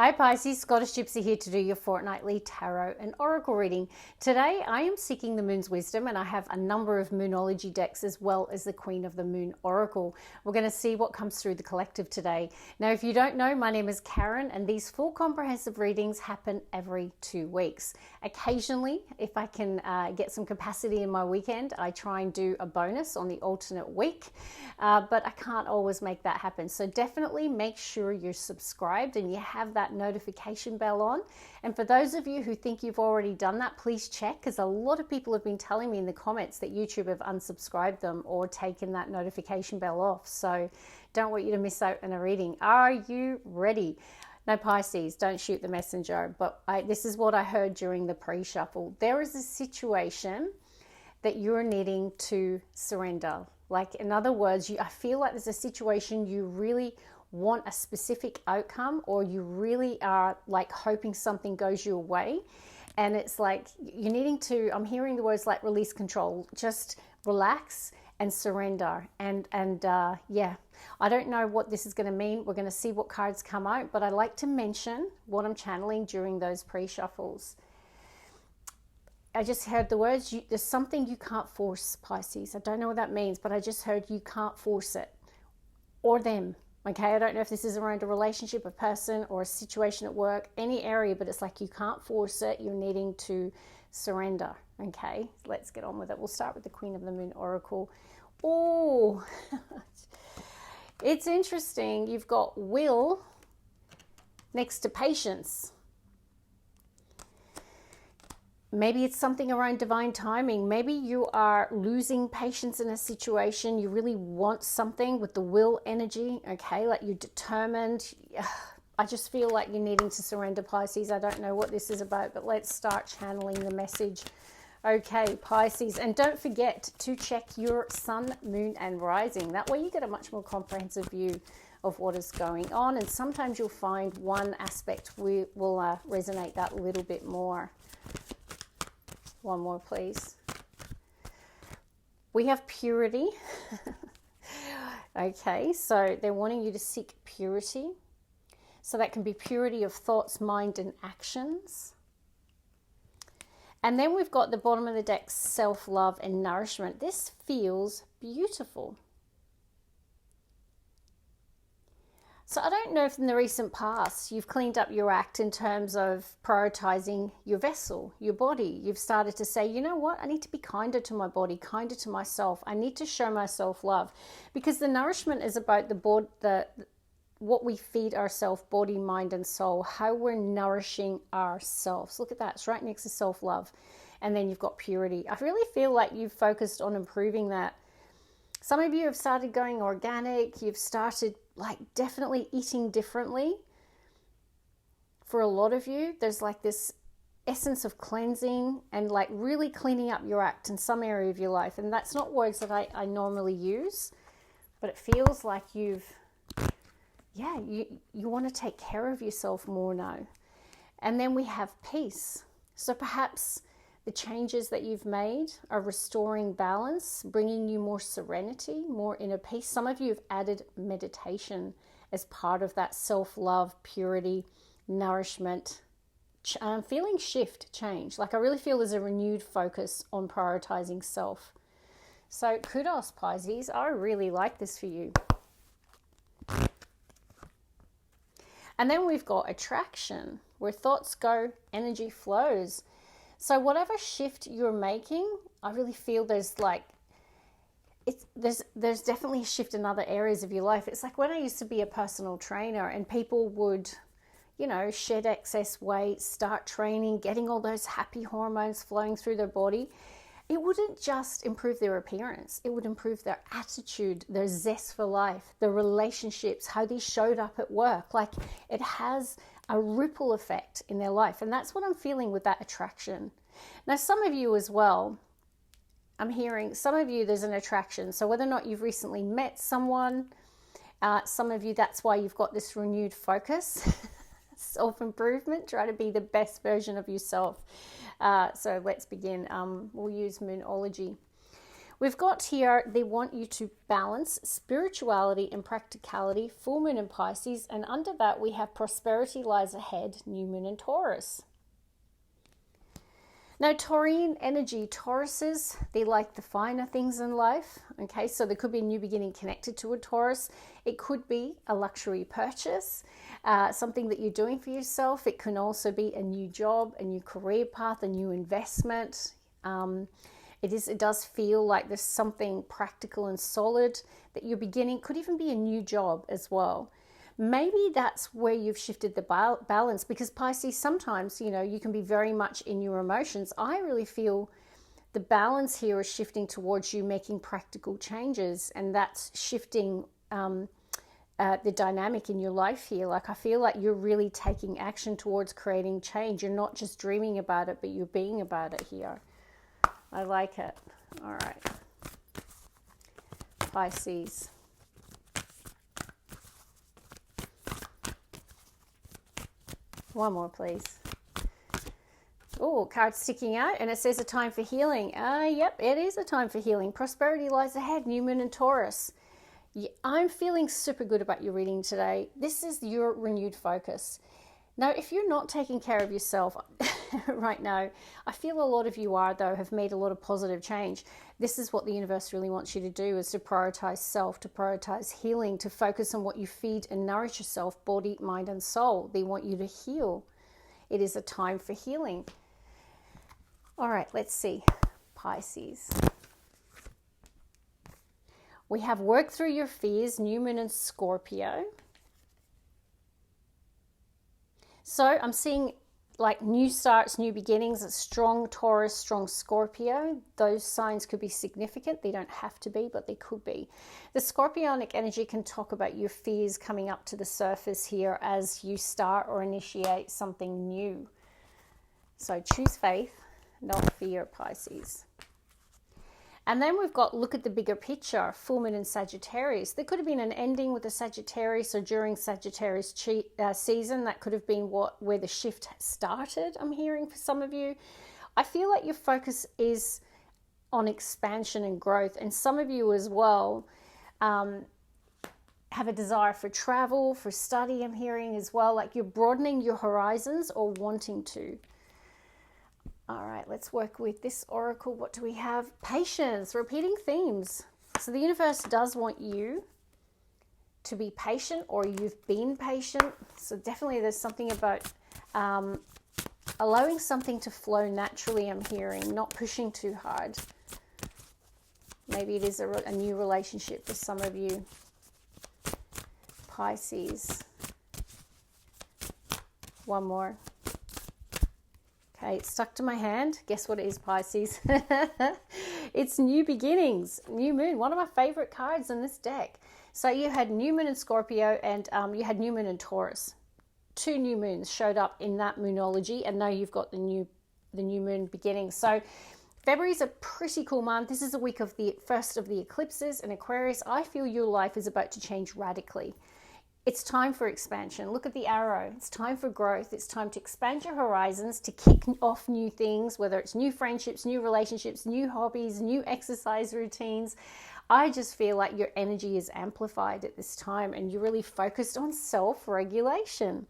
Hi Pisces, Scottish Gypsy here to do your fortnightly tarot and oracle reading. Today I am seeking the moon's wisdom and I have a number of moonology decks as well as the Queen of the Moon oracle. We're going to see what comes through the collective today. Now if you don't know, my name is Karen and these full comprehensive readings happen every 2 weeks. Occasionally, if I can get some capacity in my weekend, I try and do a bonus on the alternate week, but I can't always make that happen. So definitely make sure you're subscribed and you have that notification bell on. And for those of you who think you've already done that, please check, because a lot of people have been telling me in the comments that YouTube have unsubscribed them or taken that notification bell off. So don't want you to miss out on a reading. Are you ready? Now Pisces, don't shoot the messenger, but this is what I heard during the pre-shuffle. There is a situation that you're needing to surrender. Like, in other words, I feel like there's a situation you really want a specific outcome, or you really are like hoping something goes your way, and it's like you're needing to, I'm hearing the words like release control, just relax and surrender. And yeah, I don't know what this is going to mean. We're going to see what cards come out, but I like to mention what I'm channeling during those pre-shuffles. I just heard the words, there's something you can't force, Pisces. I don't know what that means, but I just heard you can't force it, or them. Okay, I don't know if this is around a relationship, a person, or a situation at work, any area, but it's like you can't force it. You're needing to surrender. Okay, let's get on with it. We'll start with the Queen of the Moon oracle. Oh, it's interesting. You've got will next to patience. Maybe it's something around divine timing. Maybe you are losing patience in a situation. You really want something with the will energy, okay? Like you're determined. I just feel like you're needing to surrender, Pisces. I don't know what this is about, but let's start channeling the message. Okay, Pisces. And don't forget to check your sun, moon, and rising. That way you get a much more comprehensive view of what is going on. And sometimes you'll find one aspect will resonate that a little bit more. One more, please. We have purity. Okay, so they're wanting you to seek purity. So that can be purity of thoughts, mind, and actions. And then we've got the bottom of the deck, self-love and nourishment. This feels beautiful. So I don't know if in the recent past you've cleaned up your act in terms of prioritizing your vessel, your body. You've started to say, you know what, I need to be kinder to my body, kinder to myself. I need to show myself love, because the nourishment is about what we feed ourselves, body, mind, and soul, how we're nourishing ourselves. Look at that, it's right next to self-love. And then you've got purity. I really feel like you've focused on improving that. Some of you have started going organic. You've started like definitely eating differently. For a lot of you, there's like this essence of cleansing and like really cleaning up your act in some area of your life. And that's not words that I normally use, but it feels like you want to take care of yourself more now. And then we have peace. So perhaps the changes that you've made are restoring balance, bringing you more serenity, more inner peace. Some of you have added meditation as part of that self-love, purity, nourishment, feeling shift, change. Like I really feel there's a renewed focus on prioritizing self. So kudos, Pisces. I really like this for you. And then we've got attraction. Where thoughts go, energy flows. So whatever shift you're making, I really feel there's definitely a shift in other areas of your life. It's like when I used to be a personal trainer and people would, shed excess weight, start training, getting all those happy hormones flowing through their body. It wouldn't just improve their appearance. It would improve their attitude, their zest for life, their relationships, how they showed up at work. Like it has a ripple effect in their life. And that's what I'm feeling with that attraction. Now, some of you as well, I'm hearing some of you, there's an attraction. So whether or not you've recently met someone, some of you, that's why you've got this renewed focus, self-improvement, try to be the best version of yourself. So let's begin. We'll use moonology. We've got here, they want you to balance spirituality and practicality, full moon in Pisces, and under that we have prosperity lies ahead, new moon in Taurus. Now, Taurian energy, Tauruses, they like the finer things in life. Okay, so there could be a new beginning connected to a Taurus. It could be a luxury purchase, something that you're doing for yourself. It can also be a new job, a new career path, a new investment. It does feel like there's something practical and solid that you're beginning. Could even be a new job as well. Maybe that's where you've shifted the balance, because Pisces, sometimes, you can be very much in your emotions. I really feel the balance here is shifting towards you making practical changes, and that's shifting the dynamic in your life here. Like, I feel like you're really taking action towards creating change. You're not just dreaming about it, but you're being about it here. I like it. All right. Pisces. One more, please. Oh, card sticking out, and it says a time for healing. Yep, it is a time for healing. Prosperity lies ahead, new moon in Taurus. I'm feeling super good about your reading today. This is your renewed focus. Now, if you're not taking care of yourself right now, I feel a lot of you have made a lot of positive change. This is what the universe really wants you to do, is to prioritize self, to prioritize healing, to focus on what you feed and nourish yourself, body, mind, and soul. They want you to heal. It is a time for healing. All right, let's see. Pisces. We have worked through your fears, new moon in Scorpio. So I'm seeing like new starts, new beginnings, a strong Taurus, strong Scorpio. Those signs could be significant. They don't have to be, but they could be. The Scorpionic energy can talk about your fears coming up to the surface here as you start or initiate something new. So choose faith, not fear, Pisces. And then we've got, look at the bigger picture, full moon in Sagittarius. There could have been an ending with the Sagittarius, or during Sagittarius season. That could have been where the shift started, I'm hearing for some of you. I feel like your focus is on expansion and growth. And some of you as well have a desire for travel, for study, I'm hearing as well. Like you're broadening your horizons or wanting to. All right, let's work with this oracle. What do we have? Patience, repeating themes. So the universe does want you to be patient, or you've been patient. So definitely there's something about allowing something to flow naturally, I'm hearing, not pushing too hard. Maybe it is a new relationship for some of you. Pisces. One more. Okay, it's stuck to my hand. Guess what it is, Pisces? It's new beginnings, new moon. One of my favorite cards in this deck. So you had new moon in Scorpio, and you had new moon in Taurus. Two new moons showed up in that moonology, and now you've got the new moon beginning. So February is a pretty cool month. This is a week of the first of the eclipses in Aquarius. I feel your life is about to change radically. It's time for expansion. Look at the arrow. It's time for growth. It's time to expand your horizons, to kick off new things, whether it's new friendships, new relationships, new hobbies, new exercise routines. I just feel like your energy is amplified at this time, and you're really focused on self-regulation.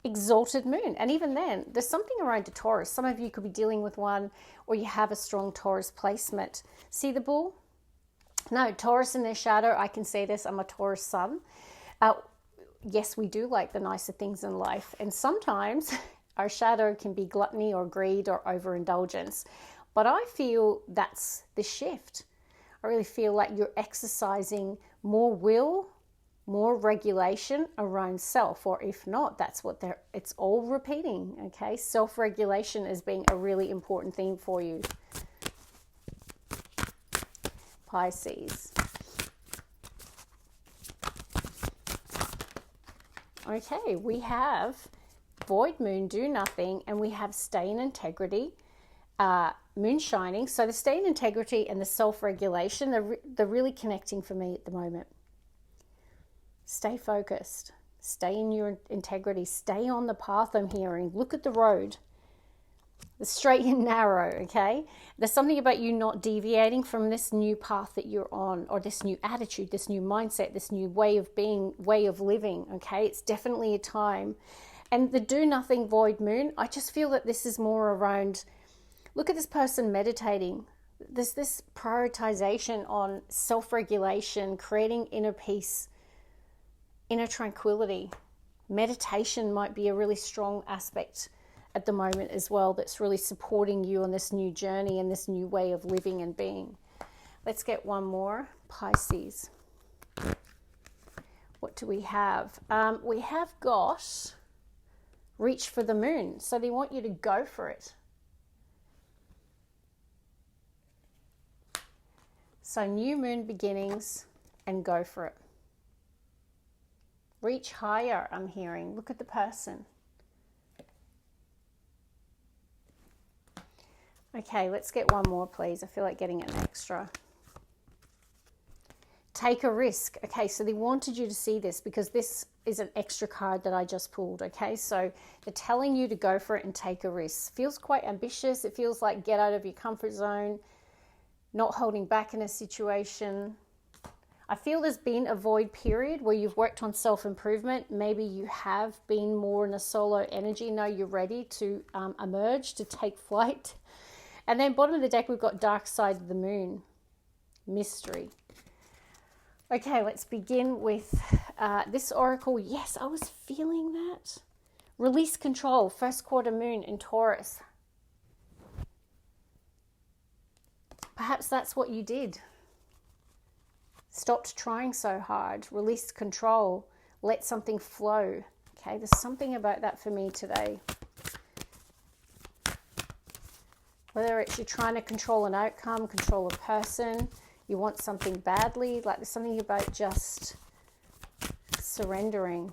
Exalted moon. And even then, there's something around a Taurus. Some of you could be dealing with one, or you have a strong Taurus placement. See the bull? No, Taurus in their shadow. I can say this. I'm a Taurus sun. Yes, we do like the nicer things in life, and sometimes our shadow can be gluttony or greed or overindulgence, but I feel that's the shift. I really feel like you're exercising more will, more regulation around self, or if not, that's what it's all repeating. Okay, self-regulation as being a really important theme for you, Pisces. Okay, we have void moon, do nothing, and we have stay in integrity, moon shining. So the stay in integrity and the self-regulation, they're really connecting for me at the moment. Stay focused, stay in your integrity, stay on the path, I'm hearing. Look at the road. the straight and narrow, okay? There's something about you not deviating from this new path that you're on, or this new attitude, this new mindset, this new way of being, way of living, okay? It's definitely a time. And the do nothing void moon, I just feel that this is more around, look at this person meditating. There's this prioritization on self-regulation, creating inner peace, inner tranquility. Meditation might be a really strong aspect at the moment as well that's really supporting you on this new journey and this new way of living and being. Let's get one more. Pisces. What do we have? We have got reach for the moon. So they want you to go for it. So new moon beginnings and go for it. Reach higher, I'm hearing. Look at the person. Okay, let's get one more, please. I feel like getting an extra. Take a risk. Okay, so they wanted you to see this because this is an extra card that I just pulled. Okay, so they're telling you to go for it and take a risk. Feels quite ambitious. It feels like get out of your comfort zone, not holding back in a situation. I feel there's been a void period where you've worked on self-improvement. Maybe you have been more in a solo energy. Now you're ready to emerge, to take flight. And then bottom of the deck, we've got dark side of the moon, mystery. Okay, let's begin with this oracle. Yes, I was feeling that. Release control, first quarter moon in Taurus. Perhaps that's what you did. Stopped trying so hard, released control, let something flow. Okay, there's something about that for me today. Whether it's you're trying to control an outcome, control a person, you want something badly, like there's something about just surrendering.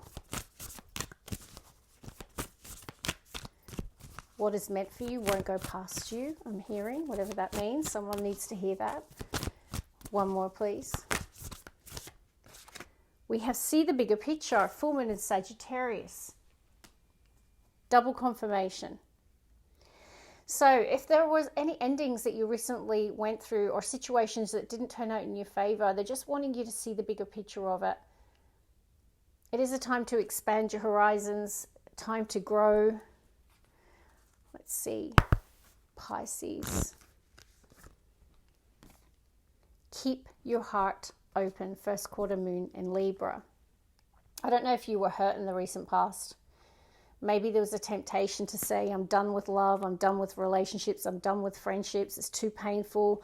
What is meant for you won't go past you, I'm hearing, whatever that means. Someone needs to hear that. One more, please. We have see the bigger picture, full moon in Sagittarius. Double confirmation. So if there was any endings that you recently went through or situations that didn't turn out in your favor, they're just wanting you to see the bigger picture of it. It is a time to expand your horizons, time to grow. Let's see, Pisces. Keep your heart open, first quarter moon in Libra. I don't know if you were hurt in the recent past. Maybe there was a temptation to say, I'm done with love, I'm done with relationships, I'm done with friendships, it's too painful.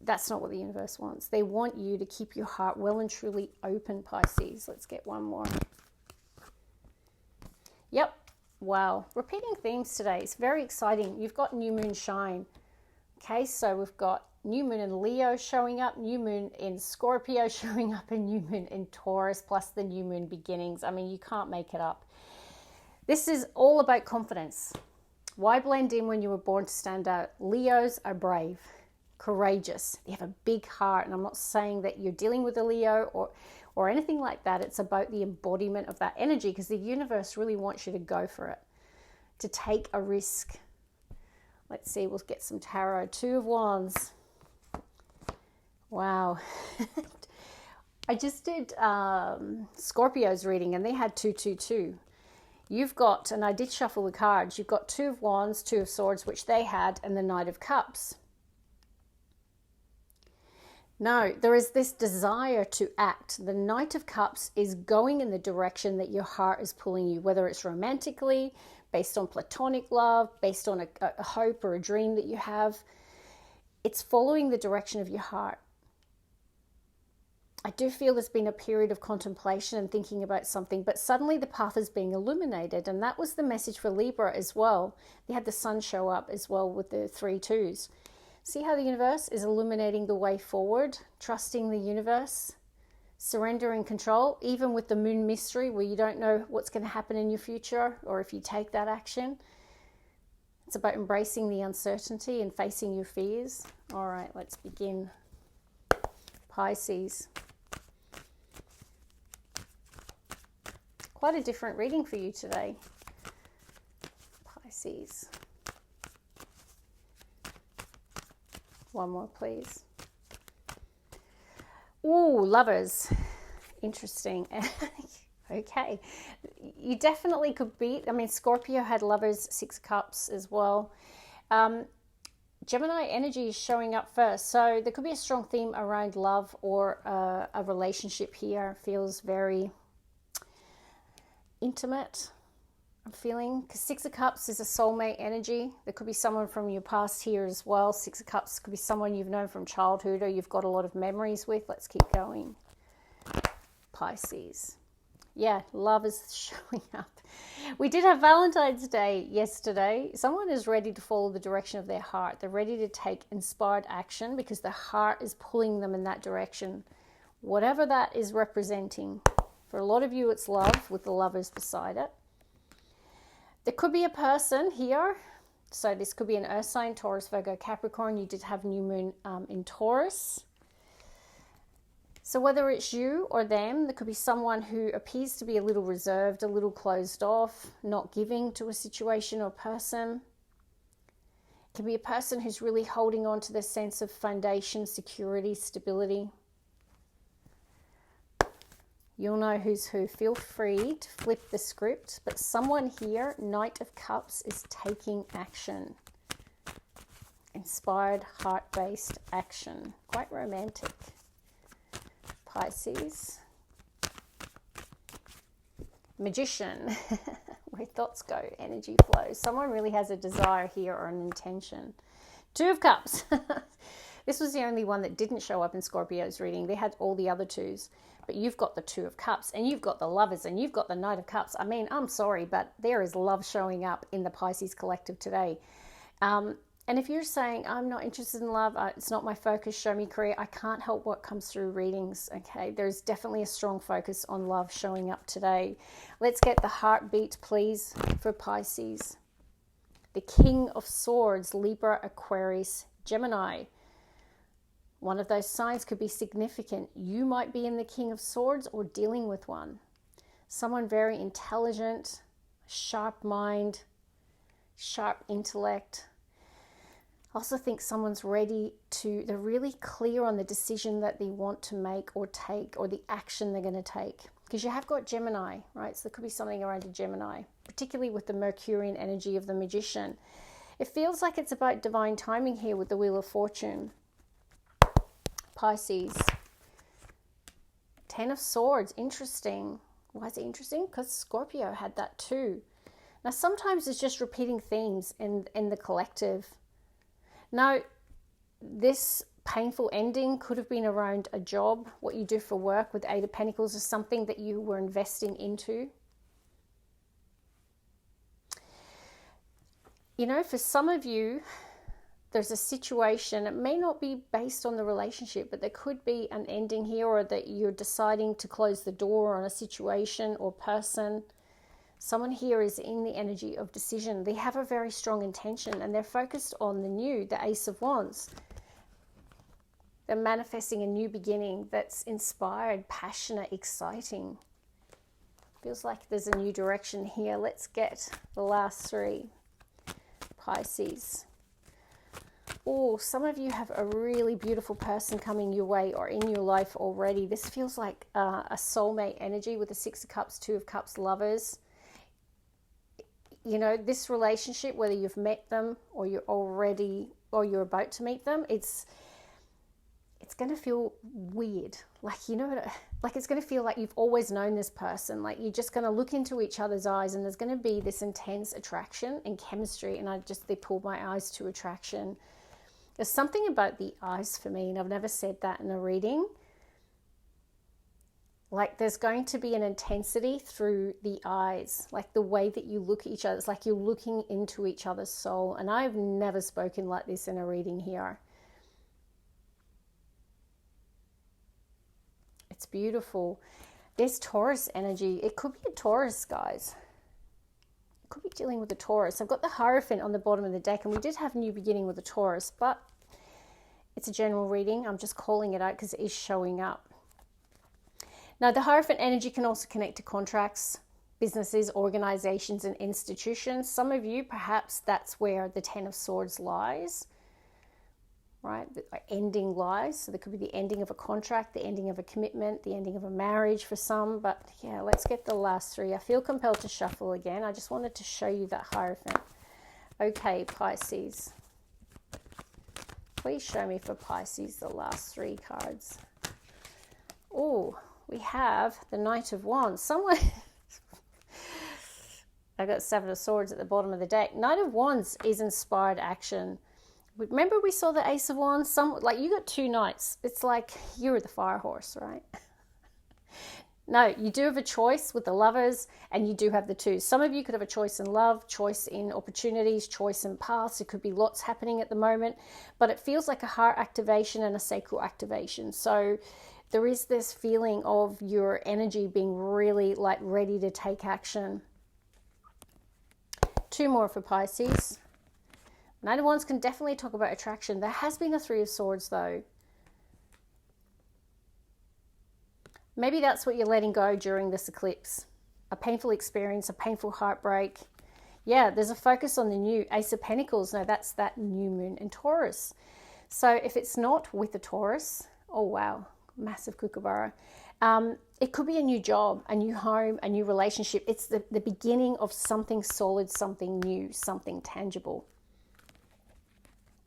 That's not what the universe wants. They want you to keep your heart well and truly open, Pisces. Let's get one more. Yep. Wow. Repeating themes today. It's very exciting. You've got new moon shine. Okay, so we've got new moon in Leo showing up, new moon in Scorpio showing up, and new moon in Taurus, plus the new moon beginnings. I mean, you can't make it up. This is all about confidence. Why blend in when you were born to stand out? Leos are brave, courageous. They have a big heart. And I'm not saying that you're dealing with a Leo or anything like that. It's about the embodiment of that energy because the universe really wants you to go for it, to take a risk. Let's see, we'll get some tarot. Two of Wands. Wow. I just did Scorpio's reading and they had 222. You've got, and I did shuffle the cards, you've got Two of Wands, Two of Swords, which they had, and the Knight of Cups. No, there is this desire to act. The Knight of Cups is going in the direction that your heart is pulling you, whether it's romantically, based on platonic love, based on a hope or a dream that you have. It's following the direction of your heart. I do feel there's been a period of contemplation and thinking about something, but suddenly the path is being illuminated. And that was the message for Libra as well. They had the sun show up as well with the 3 2s. See how the universe is illuminating the way forward, trusting the universe, surrendering control, even with the moon mystery where you don't know what's going to happen in your future or if you take that action. It's about embracing the uncertainty and facing your fears. All right, let's begin. Pisces. Quite a different reading for you today. Pisces. One more, please. Ooh, lovers. Interesting. Okay. You definitely could be, I mean, Scorpio had lovers, 6 of cups as well. Gemini energy is showing up first. So there could be a strong theme around love or a relationship here. Feels very intimate, I'm feeling. Because 6 of cups is a soulmate energy. There could be someone from your past here as well. 6 of cups could be someone you've known from childhood or you've got a lot of memories with. Let's keep going. Pisces. Yeah, love is showing up. We did have Valentine's Day yesterday. Someone is ready to follow the direction of their heart. They're ready to take inspired action because their heart is pulling them in that direction. Whatever that is representing. For a lot of you, it's love with the lovers beside it. There could be a person here. So this could be an earth sign, Taurus, Virgo, Capricorn. You did have new moon in Taurus. So whether it's you or them, there could be someone who appears to be a little reserved, a little closed off, not giving to a situation or person. It can be a person who's really holding on to their sense of foundation, security, stability. You'll know who's who. Feel free to flip the script, but someone here, Knight of Cups, is taking action. Inspired, heart-based action. Quite romantic. Pisces. Magician. Where thoughts go, energy flows. Someone really has a desire here or an intention. 2 of Cups. This was the only one that didn't show up in Scorpio's reading. They had all the other 2s. But you've got the 2 of Cups and you've got the lovers and you've got the Knight of Cups. I mean, I'm sorry, but there is love showing up in the Pisces collective today. And if you're saying, I'm not interested in love, it's not my focus, show me career, I can't help what comes through readings, okay? There's definitely a strong focus on love showing up today. Let's get the heartbeat, please, for Pisces. The King of Swords, Libra, Aquarius, Gemini. One of those signs could be significant. You might be in the King of Swords or dealing with one. Someone very intelligent, sharp mind, sharp intellect. I also think someone's ready to, they're really clear on the decision that they want to make or take or the action they're going to take. Because you have got Gemini, right? So there could be something around a Gemini, particularly with the Mercurian energy of the Magician. It feels like it's about divine timing here with the Wheel of Fortune. Pisces. 10 of Swords, interesting. Why is it interesting? Because Scorpio had that too. Now sometimes it's just repeating themes in the collective. Now, this painful ending could have been around a job, what you do for work with 8 of Pentacles, or something that you were investing into. You know, for some of you, there's a situation, it may not be based on the relationship, but there could be an ending here, or that you're deciding to close the door on a situation or person. Someone here is in the energy of decision. They have a very strong intention and they're focused on the new, the Ace of Wands. They're manifesting a new beginning that's inspired, passionate, exciting. Feels like there's a new direction here. Let's get the last 3. Pisces. Oh, some of you have a really beautiful person coming your way or in your life already. This feels like a soulmate energy with the 6 of Cups, 2 of Cups, lovers. You know, this relationship, whether you've met them or you're you're about to meet them, it's going to feel weird. Like, you know, like it's going to feel like you've always known this person. Like you're just going to look into each other's eyes and there's going to be this intense attraction and chemistry. And they pulled my eyes to attraction. There's something about the eyes for me, and I've never said that in a reading. Like there's going to be an intensity through the eyes, like the way that you look at each other. It's like you're looking into each other's soul. And I've never spoken like this in a reading here. It's beautiful. There's Taurus energy. It could be a Taurus, guys. It could be dealing with a Taurus. I've got the Hierophant on the bottom of the deck, and we did have new beginning with a Taurus, but it's a general reading. I'm just calling it out because it is showing up. Now, the Hierophant energy can also connect to contracts, businesses, organizations, and institutions. Some of you, perhaps that's where the 10 of Swords lies, right? Ending lies. So there could be the ending of a contract, the ending of a commitment, the ending of a marriage for some. But yeah, let's get the last three. I feel compelled to shuffle again. I just wanted to show you that Hierophant. Okay, Pisces. Please show me for Pisces the last three cards. Oh, we have the Knight of Wands. Somewhere... I got Seven of Swords at the bottom of the deck. Knight of Wands is inspired action. Remember we saw the Ace of Wands? Like you got two knights. It's like you're the fire horse, right? No, you do have a choice with the Lovers, and you do have the Twos. Some of you could have a choice in love, choice in opportunities, choice in paths. It could be lots happening at the moment, but it feels like a heart activation and a sacral activation. So there is this feeling of your energy being really like ready to take action. Two more for Pisces. Knight of Wands can definitely talk about attraction. There has been a Three of Swords though. Maybe that's what you're letting go during this eclipse. A painful experience, a painful heartbreak. Yeah, there's a focus on the new. Ace of Pentacles. No, that's that new moon in Taurus. So if it's not with the Taurus, oh wow, massive kookaburra. It could be a new job, a new home, a new relationship. It's the beginning of something solid, something new, something tangible.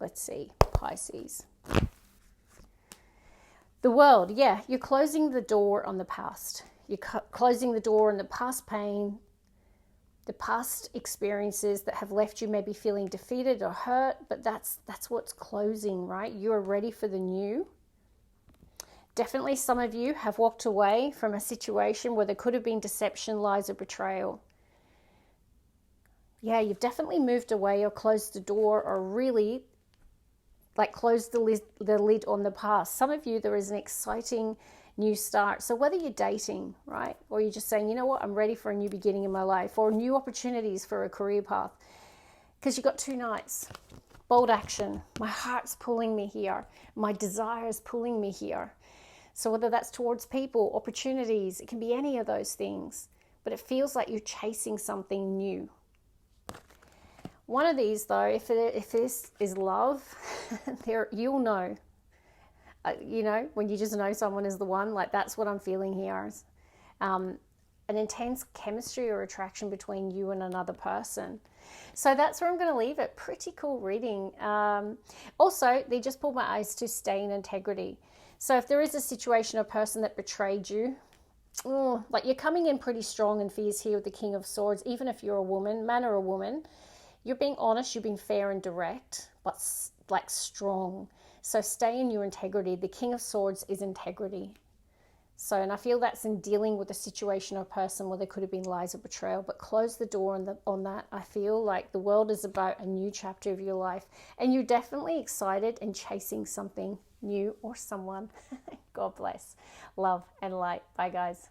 Let's see, Pisces. The World, yeah, you're closing the door on the past. You're closing the door on the past pain, the past experiences that have left you maybe feeling defeated or hurt, but that's what's closing, right? You are ready for the new. Definitely some of you have walked away from a situation where there could have been deception, lies, or betrayal. Yeah, you've definitely moved away or closed the door or really like closed the lid on the past. Some of you, there is an exciting new start. So whether you're dating, right, or you're just saying, you know what, I'm ready for a new beginning in my life, or new opportunities for a career path, because you've got two knights. Bold action. My heart's pulling me here. My desire's pulling me here. So whether that's towards people, opportunities, it can be any of those things, but it feels like you're chasing something new. One of these though, if this is love, you'll know, you know, when you just know someone is the one, like that's what I'm feeling here. An intense chemistry or attraction between you and another person. So that's where I'm going to leave it. Pretty cool reading. Also, they just pulled my eyes to stay in integrity. So if there is a situation or person that betrayed you, like you're coming in pretty strong and fierce here with the King of Swords, even if you're a woman, man or a woman, you're being honest, you're being fair and direct, but like strong. So stay in your integrity. The King of Swords is integrity. So, and I feel that's in dealing with a situation or person where there could have been lies or betrayal, but close the door on that. I feel like the world is about a new chapter of your life, and you're definitely excited and chasing something new or someone. God bless. Love and light. Bye, guys.